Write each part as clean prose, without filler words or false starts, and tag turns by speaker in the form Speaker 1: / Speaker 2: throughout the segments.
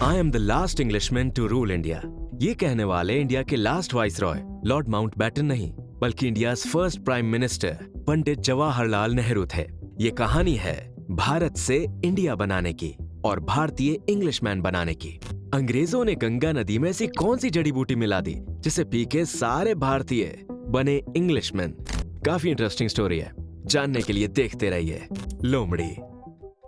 Speaker 1: I am the last Englishman to rule India. ये कहने वाले इंडिया के लास्ट वाइसरॉय लॉर्ड माउंटबेटन नहीं, बल्कि India first prime minister Pandit Jawaharlal Nehru थे। ये कहानी है भारत से इंडिया बनाने की और भारतीय इंग्लिशमैन बनाने की। अंग्रेजों ने गंगा नदी में ऐसी कौन सी जड़ी बूटी मिला दी जिसे पी के सारे भारतीय बने इंग्लिशमैन। काफी इंटरेस्टिंग स्टोरी है, जानने के लिए देखते रहिए लोमड़ी।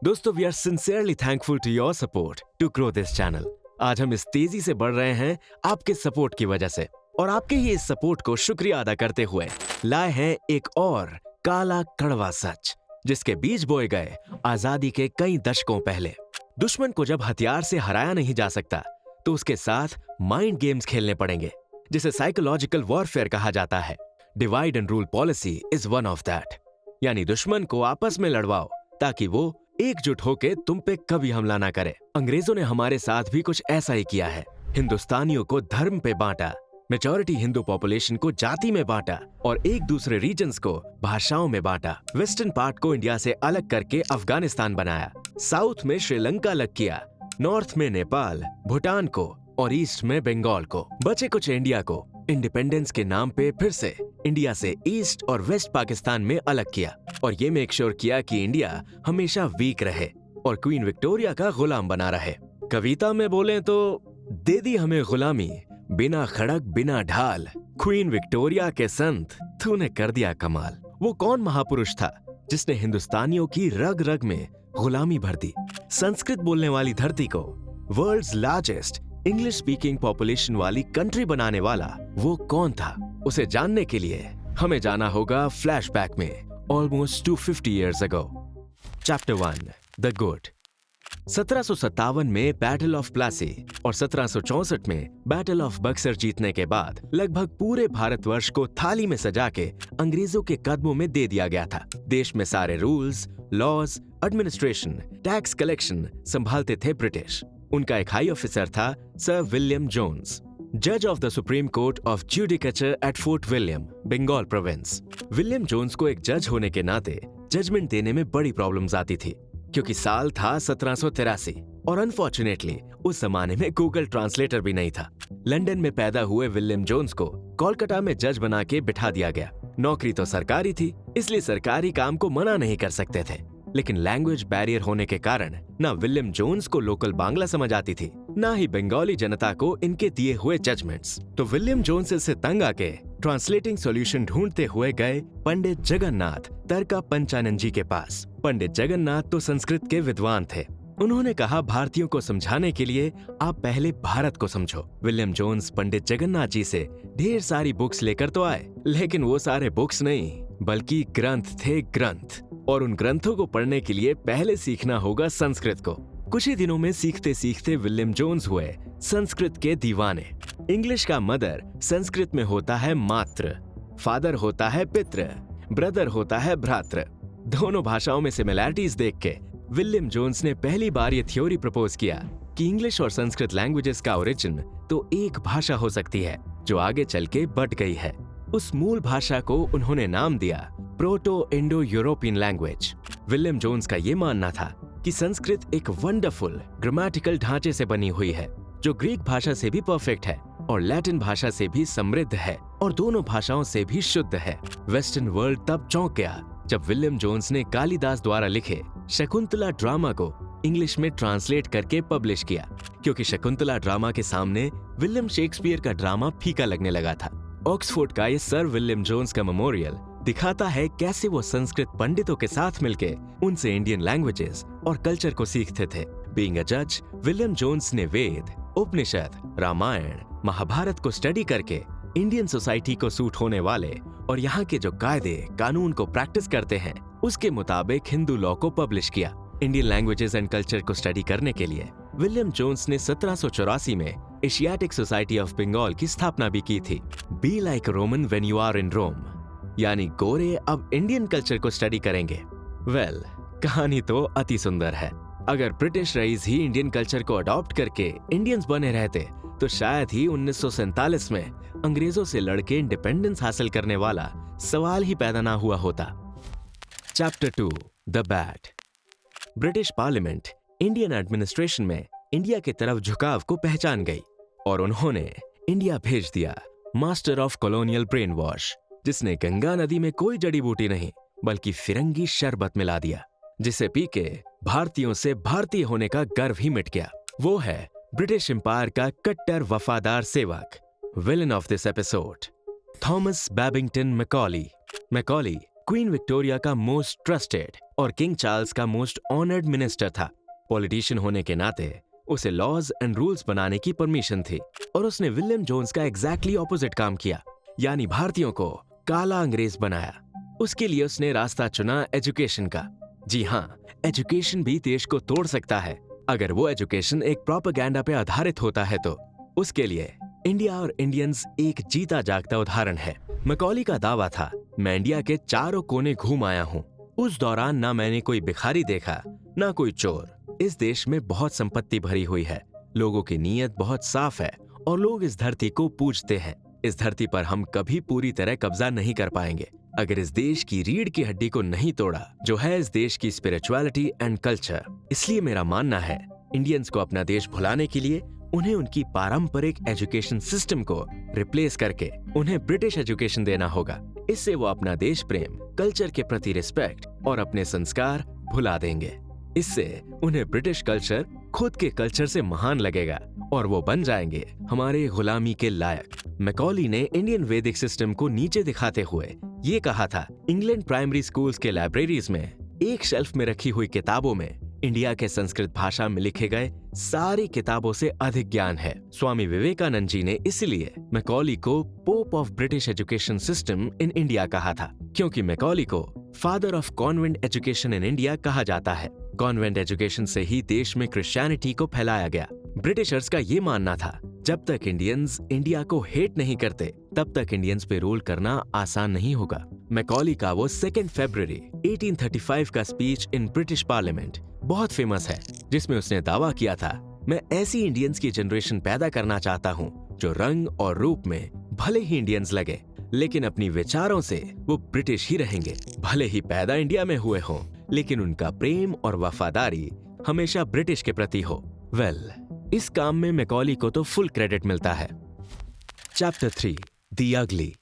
Speaker 1: दोस्तों, we are sincerely thankful to your support to grow this channel. आज हम इस तेजी से बढ़ रहे हैं आपके सपोर्ट की वजह से, और आपके ही इस सपोर्ट को शुक्रिया अदा करते हुए लाए हैं एक और काला कड़वा सच, जिसके बीज बोए गए आजादी के कई दशकों पहले। दुश्मन को जब हथियार से हराया नहीं जा सकता तो उसके साथ माइंड गेम्स खेलने पड़ेंगे, जिसे साइकोलॉजिकल वॉरफेयर कहा जाता है। Divide and rule policy is one of that. यानी दुश्मन को आपस में लड़वाओ ताकि वो एकजुट होकर तुम पे कभी हमला ना करे। अंग्रेजों ने हमारे साथ भी कुछ ऐसा ही किया है। हिंदुस्तानियों को धर्म पे बांटा, मेजॉरिटी हिंदू पॉपुलेशन को जाति में बांटा और एक दूसरे रीजन्स को भाषाओं में बांटा। वेस्टर्न पार्ट को इंडिया से अलग करके अफगानिस्तान बनाया, साउथ में श्रीलंका अलग किया, नॉर्थ में नेपाल, भूटान को और ईस्ट में बंगाल को। बचे कुछ इंडिया को इंडिपेंडेंस के नाम पे फिर से इंडिया से ईस्ट और वेस्ट पाकिस्तान में अलग किया, और ये मेक श्योर किया कि इंडिया हमेशा वीक रहे और क्वीन विक्टोरिया का गुलाम बना रहे। कविता में बोले तो दे दी हमें गुलामी, बिना खड़क बिना ढाल, क्वीन विक्टोरिया के संत तूने कर दिया कमाल। वो कौन महापुरुष था जिसने हिंदुस्तानियों की रग रग में गुलामी भर दी? संस्कृत बोलने वाली धरती को world's largest English speaking population वाली कंट्री बनाने वाला वो कौन था? उसे जानने के लिए हमें जाना होगा फ्लैशबैक में almost 250 years ago. Chapter 1, the good. 1757 में बैटल ऑफ प्लासी और 1764 में बैटल ऑफ बक्सर जीतने के बाद लगभग पूरे भारतवर्ष को थाली में सजा के अंग्रेजों के कदमों में दे दिया गया था। देश में सारे rules, laws, administration, tax collection संभालते थे ब्रिटिश। उनका एक हाई ऑफिसर था सर विलियम जोन्स, जज of the Supreme Court of Judicature at Fort William, Bengal province. William Jones को एक जज होने के नाते जजमेंट देने में बड़ी प्रॉब्लम्स आती थी, क्योंकि साल था 1783 और अनफॉर्चुनेटली उस जमाने में गूगल ट्रांसलेटर भी नहीं था। लंदन में पैदा हुए विलियम जोन्स को कोलकाता में जज बना के बिठा दिया गया। नौकरी तो सरकारी थी, इसलिए सरकारी काम को मना नहीं कर सकते थे, लेकिन लैंग्वेज बैरियर होने के कारण ना विलियम जोन्स को लोकल बांग्ला समझ आती थी, ना ही बंगाली जनता को इनके दिए हुए जजमेंट्स। तो विलियम जोन्स से तंग आके ट्रांसलेटिंग सॉल्यूशन ढूंढते हुए गए पंडित जगन्नाथ तरका पंचानन जी के पास। पंडित जगन्नाथ तो संस्कृत के विद्वान थे। उन्होंने कहा, भारतीयों को समझाने के लिए आप पहले भारत को समझो। विलियम जोन्स पंडित जगन्नाथ जी से ढेर सारी बुक्स लेकर तो आए, लेकिन वो सारे बुक्स नहीं बल्कि ग्रंथ थे, ग्रंथ। और उन ग्रंथों को पढ़ने के लिए पहले सीखना होगा संस्कृत को। कुछ ही दिनों में सीखते सीखते विलियम जोन्स हुए संस्कृत के दीवाने। इंग्लिश का मदर संस्कृत में होता है मात्र, फादर होता है पित्र, ब्रदर होता है भ्रातृ। दोनों भाषाओं में सिमिलैरिटीज देख के विलियम जोन्स ने पहली बार ये थ्योरी प्रपोज किया कि इंग्लिश और संस्कृत लैंग्वेजेस का ओरिजिन तो एक भाषा हो सकती है जो आगे चल के बट गई है। उस मूल भाषा को उन्होंने नाम दिया proto Indo European language. William Jones का ये मानना था कि संस्कृत एक वंडरफुल ग्रामेटिकल ढांचे से बनी हुई है, जो ग्रीक भाषा से भी परफेक्ट है और लैटिन भाषा से भी समृद्ध है और दोनों भाषाओं से भी शुद्ध है। वेस्टर्न वर्ल्ड तब चौंक गया जब विलियम जोन्स ने कालिदास द्वारा लिखे शकुंतला ड्रामा को इंग्लिश में ट्रांसलेट करके पब्लिश किया, क्योंकि शकुंतला ड्रामा के सामने विलियम शेक्सपियर का ड्रामा फीका लगने लगा था। ऑक्सफोर्ड का ये सर विलियम जोन्स का मेमोरियल दिखाता है कैसे वो संस्कृत पंडितों के साथ मिलके उनसे इंडियन लैंग्वेजेस और कल्चर को सीखते थे। बीइंग अ जज, विलियम जोन्स ने वेद, उपनिषद, रामायण, महाभारत को स्टडी करके इंडियन सोसाइटी को सूट होने वाले और यहाँ के जो कायदे कानून को प्रैक्टिस करते हैं उसके मुताबिक हिंदू लॉ को पब्लिश किया। इंडियन लैंग्वेजेस एंड कल्चर को स्टडी करने के लिए विलियम जोन्स ने 1784 में एशियाटिक सोसाइटी ऑफ बंगाल की स्थापना भी की थी। Be like Roman when you are in Rome, यानी गोरे अब इंडियन कल्चर को स्टडी करेंगे। वेल, कहानी तो अति सुंदर है। अगर ब्रिटिश रईस ही इंडियन कल्चर को अडॉप्ट करके इंडियंस बने रहते तो शायद ही 1947 में अंग्रेजों से लड़के इंडिपेंडेंस हासिल करने वाला सवाल ही पैदा ना हुआ होता। Chapter 2, the bad. British parliament Indian administration में इंडिया की तरफ झुकाव को पहचान गई और उन्होंने इंडिया भेज दिया master of colonial brain wash, जिसने गंगा नदी में कोई जड़ी बूटी नहीं बल्कि फिरंगी शरबत मिला दिया, जिसे पी के भारतीयों से भारतीय होने का गर्व ही मिट गया। वो है ब्रिटिश एम्पायर का कट्टर वफादार सेवक, villain of this episode, Thomas Babington Macaulay. Macaulay Queen Victoria का मोस्ट ट्रस्टेड और किंग चार्ल्स का मोस्ट ऑनर्ड मिनिस्टर था। पॉलिटिशियन होने के नाते उसे लॉज एंड रूल्स बनाने की परमिशन थी और उसने विलियम जोन्स का एग्जैक्टली ऑपोजिट काम किया, यानी भारतीयों को काला अंग्रेज बनाया। उसके लिए उसने रास्ता चुना एजुकेशन का। जी हाँ, एजुकेशन भी देश को तोड़ सकता है अगर वो एजुकेशन एक प्रोपेगेंडा पे आधारित होता है तो। उसके लिए इंडिया और इंडियंस एक जीता जागता उदाहरण है। मैकॉली का दावा था, मैं इंडिया के चारों कोने घूम आया हूँ। उस दौरान ना मैंने कोई भिखारी देखा, ना कोई चोर। इस देश में बहुत संपत्ति भरी हुई है, लोगों की नीयत बहुत साफ है और लोग इस धरती को पूजते हैं। इस धरती पर हम कभी पूरी तरह कब्जा नहीं कर पाएंगे अगर इस देश की रीढ़ की हड्डी को नहीं तोड़ा, जो है इस देश की स्पिरिचुअलिटी एंड कल्चर। इसलिए मेरा मानना है, इंडियंस को अपना देश भुलाने के लिए उन्हें उनकी पारंपरिक एजुकेशन सिस्टम को रिप्लेस करके उन्हें ब्रिटिश एजुकेशन देना होगा। इससे वो अपना देश प्रेम, कल्चर के प्रति रिस्पेक्ट और अपने संस्कार भुला देंगे। इससे उन्हें ब्रिटिश कल्चर खुद के कल्चर से महान लगेगा और वो बन जाएंगे हमारे गुलामी के लायक। मैकॉली ने इंडियन वैदिक सिस्टम को नीचे दिखाते हुए ये कहा था, इंग्लैंड प्राइमरी स्कूल्स के लाइब्रेरीज में एक शेल्फ में रखी हुई किताबों में इंडिया के संस्कृत भाषा में लिखे गए सारी किताबों से अधिक ज्ञान है। स्वामी विवेकानंद जी ने इसलिए मैकॉली को pope of British education system in India कहा था, क्योंकि मैकॉली को father of convent education in India कहा जाता है। कॉन्वेंट एजुकेशन से ही देश में क्रिश्चियनिटी को फैलाया गया। ब्रिटिशर्स का ये मानना था, जब तक इंडियंस इंडिया को हेट नहीं करते तब तक इंडियंस पे रूल करना आसान नहीं होगा। मैकॉली का वो 2 फरवरी 1835 का स्पीच इन ब्रिटिश पार्लियामेंट बहुत फेमस है, जिसमें उसने दावा किया था, मैं ऐसी इंडियंस की जनरेशन पैदा करना चाहता हूँ जो रंग और रूप में भले ही इंडियंस लगे, लेकिन अपनी विचारों से वो ब्रिटिश ही रहेंगे। भले ही पैदा इंडिया में हुए हों, लेकिन उनका प्रेम और वफादारी हमेशा ब्रिटिश के प्रति हो। इस काम में मैकॉली को तो फुल क्रेडिट मिलता है। Chapter 3, the ugly.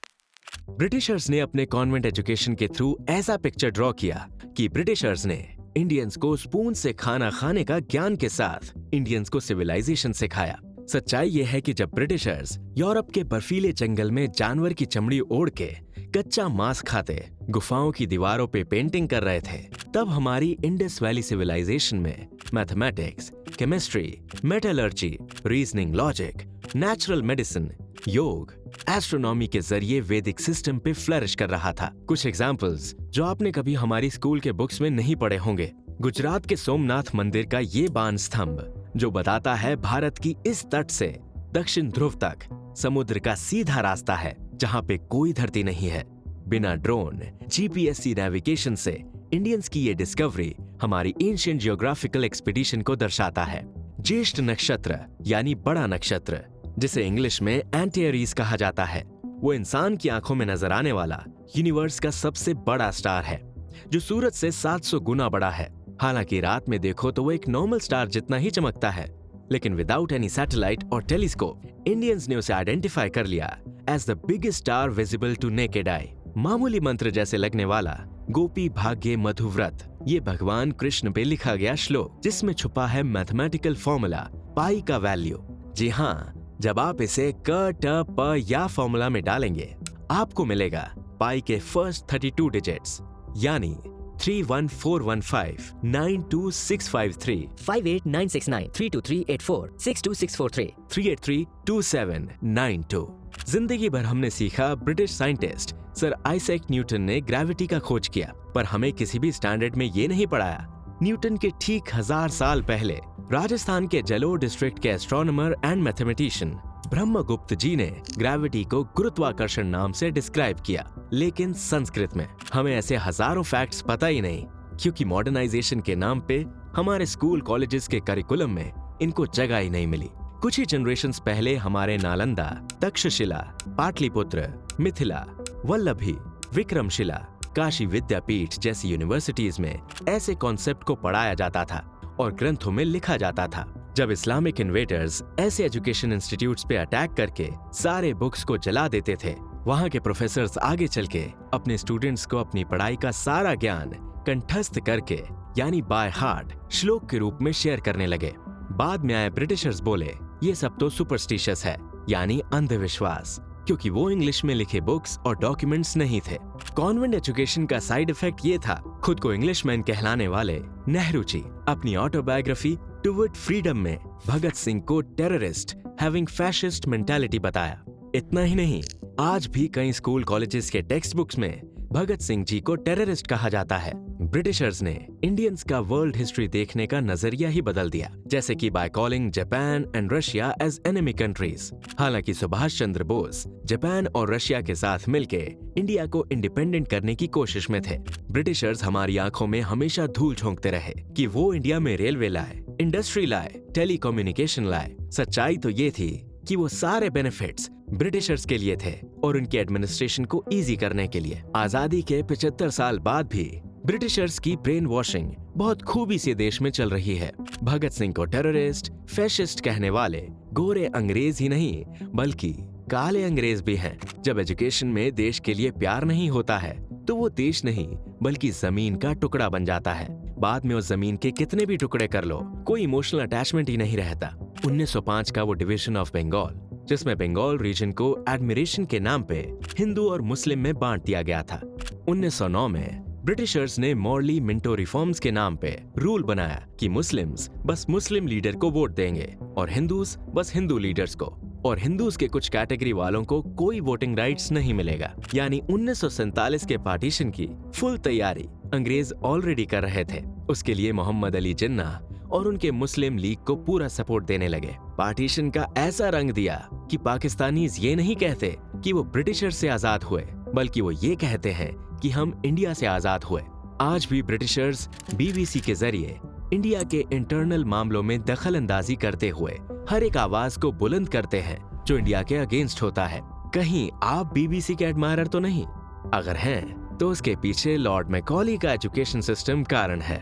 Speaker 1: ब्रिटिशर्स ने अपने कॉन्वेंट एजुकेशन के थ्रू ऐसा पिक्चर ड्रॉ किया कि ब्रिटिशर्स ने इंडियंस को स्पून से खाना खाने का ज्ञान के साथ इंडियंस को सिविलाइजेशन सिखाया। सच्चाई यह है कि जब ब्रिटिशर्स यूरोप के बर्फीले जंगल में जानवर की चमड़ी ओढ़ के कच्चा मांस खाते गुफाओं की दीवारों पे पेंटिंग कर रहे थे, तब हमारी इंडस वैली सिविलाइजेशन में mathematics, chemistry, metallurgy, reasoning, logic, natural medicine, योग, एस्ट्रोनॉमी के जरिए वैदिक सिस्टम पे फ्लरिश कर रहा था। कुछ एग्जाम्पल्स जो आपने कभी हमारी स्कूल के बुक्स में नहीं पढ़े होंगे। गुजरात के सोमनाथ मंदिर का ये बाण स्तंभ जो बताता है भारत की इस तट से दक्षिण ध्रुव तक समुद्र का सीधा रास्ता है, जहाँ पे कोई धरती नहीं है। बिना ड्रोन, जीपीएससी नेविगेशन से इंडियंस की ये डिस्कवरी हमारी एंशिएंट जियोग्राफिकल एक्सपीडिशन को दर्शाता है। ज्येष्ठ नक्षत्र यानी बड़ा नक्षत्र, जिसे इंग्लिश में एंटियरीज कहा जाता है, वो इंसान की आंखों में नजर आने वाला यूनिवर्स का सबसे बड़ा स्टार है, जो सूरज से 700 गुना बड़ा है। हालांकि रात में देखो तो वो एक नॉर्मल स्टार जितना ही चमकता है, लेकिन विदाउट एनी सैटेलाइट और टेलीस्कोप इंडियंस ने उसे आइडेंटिफाई कर लिया as the biggest star visible to naked eye. मामूली मंत्र जैसे लगने वाला गोपी भाग्य मधुव्रत, ये भगवान कृष्ण पे लिखा गया श्लोक, जिसमें छुपा है मैथमेटिकल फॉर्मूला पाई का वैल्यू। जी हाँ, जब आप इसे क, ट, प या फॉर्मूला में डालेंगे, आपको मिलेगा पाई के फर्स्ट 32 डिजिट्स, यानी 31415 92653
Speaker 2: 58969 32384 62643
Speaker 1: 383 2792। जिंदगी भर हमने सीखा British scientist sir Isaac Newton ने ग्रेविटी का खोज किया, पर हमें किसी भी स्टैंडर्ड में ये नहीं पढ़ाया। न्यूटन के ठीक 1000 साल पहले राजस्थान के जलोर डिस्ट्रिक्ट के एस्ट्रोनॉमर एंड मैथमेटिशियन ब्रह्मगुप्त जी ने ग्रेविटी को गुरुत्वाकर्षण नाम से डिस्क्राइब किया, लेकिन संस्कृत में। हमें ऐसे हजारों फैक्ट्स पता ही नहीं, क्योंकि मॉडर्नाइजेशन के नाम पे हमारे स्कूल कॉलेजेस के करिकुलम में इनको जगह ही नहीं मिली। कुछ ही जनरेशंस पहले हमारे नालंदा, तक्षशिला, पाटलिपुत्र, मिथिला, वल्लभी, विक्रमशिला, काशी विद्यापीठ जैसी यूनिवर्सिटीज में ऐसे कॉन्सेप्ट को पढ़ाया जाता था और ग्रंथों में लिखा जाता था। जब इस्लामिक इन्वेडर्स ऐसे एजुकेशन इंस्टीट्यूट्स पे अटैक करके सारे बुक्स को जला देते थे, वहाँ के प्रोफेसर्स आगे चल के अपने स्टूडेंट्स को अपनी पढ़ाई का सारा ज्ञान कंठस्थ करके यानी बाय हार्ट श्लोक के रूप में शेयर करने लगे। बाद में आए ब्रिटिशर्स बोले ये सब तो सुपरस्टिशियस है यानी अंधविश्वास, क्योंकि वो इंग्लिश में लिखे बुक्स और डॉक्यूमेंट्स नहीं थे। कॉन्वेंट एजुकेशन का साइड इफेक्ट ये था, खुद को इंग्लिशमैन कहलाने वाले नेहरू जी अपनी ऑटोबायोग्राफी टुवर्ड फ्रीडम में भगत सिंह को टेररिस्ट हैविंग फैशिस्ट मेंटालिटी बताया। इतना ही नहीं, आज भी कई स्कूल कॉलेजेस के टेक्स्ट बुक्स में भगत सिंह जी को टेररिस्ट कहा जाता है। ब्रिटिशर्स ने इंडियंस का वर्ल्ड हिस्ट्री देखने का नजरिया ही बदल दिया, जैसे कि by calling Japan and Russia as enemy countries. हालांकि सुभाष चंद्र बोस जापान और रशिया के साथ मिलके इंडिया को इंडिपेंडेंट करने की कोशिश में थे। ब्रिटिशर्स हमारी आंखों में हमेशा धूल झोंकते रहे कि वो इंडिया में रेलवे लाए, इंडस्ट्री लाए, टेलीकम्युनिकेशन लाए। सच्चाई तो ये थी कि वो सारे बेनिफिट्स ब्रिटिशर्स के लिए थे और उनके एडमिनिस्ट्रेशन को इजी करने के लिए। आजादी के 75 साल बाद भी ब्रिटिशर्स की ब्रेन वॉशिंग बहुत खूबी से देश में चल रही है। भगत सिंह को टेररिस्ट, फैशिस्ट कहने वाले गोरे अंग्रेज ही नहीं बल्कि काले अंग्रेज भी हैं। जब एजुकेशन में देश के लिए प्यार नहीं होता है तो वो देश नहीं बल्कि जमीन का टुकड़ा बन जाता है। बाद में उस जमीन के कितने भी टुकड़े कर लो, कोई इमोशनल अटैचमेंट ही नहीं रहता। 1905 का वो डिवीजन ऑफ बंगाल, जिसमें बंगाल रीजन को एडमिरेशन के नाम पे हिंदू और मुस्लिम में बांट दिया गया था। 1909 में ब्रिटिशर्स ने मॉर्ली मिंटो रिफॉर्म्स के नाम पे रूल बनाया कि मुस्लिम्स बस मुस्लिम लीडर को वोट देंगे और हिंदूस बस हिंदू लीडर्स को, और हिंदूस के कुछ कैटेगरी वालों को कोई वोटिंग राइट्स नहीं मिलेगा। यानी 1947 के पार्टीशन की फुल तैयारी अंग्रेज ऑलरेडी कर रहे थे। उसके लिए मोहम्मद अली जिन्ना और उनके मुस्लिम लीग को पूरा सपोर्ट देने लगे। पार्टीशन का ऐसा रंग दिया कि पाकिस्तानीज ये नहीं कहते कि वो ब्रिटिशर से आजाद हुए, बल्कि वो ये कहते हैं कि हम इंडिया से आजाद हुए। आज भी ब्रिटिशर्स बीबीसी के जरिए इंडिया के इंटरनल मामलों में दखल अंदाजी करते हुए हर एक आवाज को बुलंद करते हैं जो इंडिया के अगेंस्ट होता है। कहीं आप बीबीसी के एडमायरर तो नहीं? अगर हैं तो उसके पीछे लॉर्ड मैकॉली का एजुकेशन सिस्टम कारण है।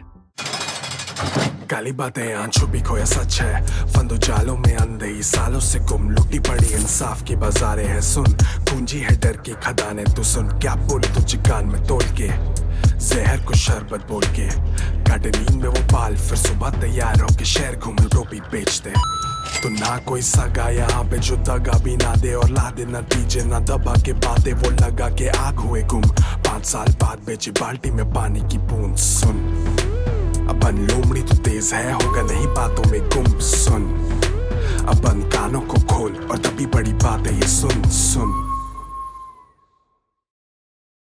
Speaker 3: काली बातें आंचो भी खोया सच है, फंदो जालों में अंधे सालों से गुम, लुटी पड़ी इंसाफ की बाजारें हैं सुन, पूंजी है डर की खदाने तू सुन, क्या बोले तुझे कान में तोल के, जहर को शरबत बोल के, काटे नींद में वो बाल फिर सुबह तैयार होके शहर घूमे टोपी बेचते। तो ना कोई सगा यहाँ पे जो दगा भी ना दे और ला दे नतीजे ना दबा के बातें वो लगा के आग हुए गुम, 5 साल बाद बेची बाल्टी में पानी की बूंद सुन, अपन लोमड़ी तो तेज है होगा नहीं बातों में गुम सुन, अपन कानों को खोल और तभी बड़ी बात है ये सुन सुन।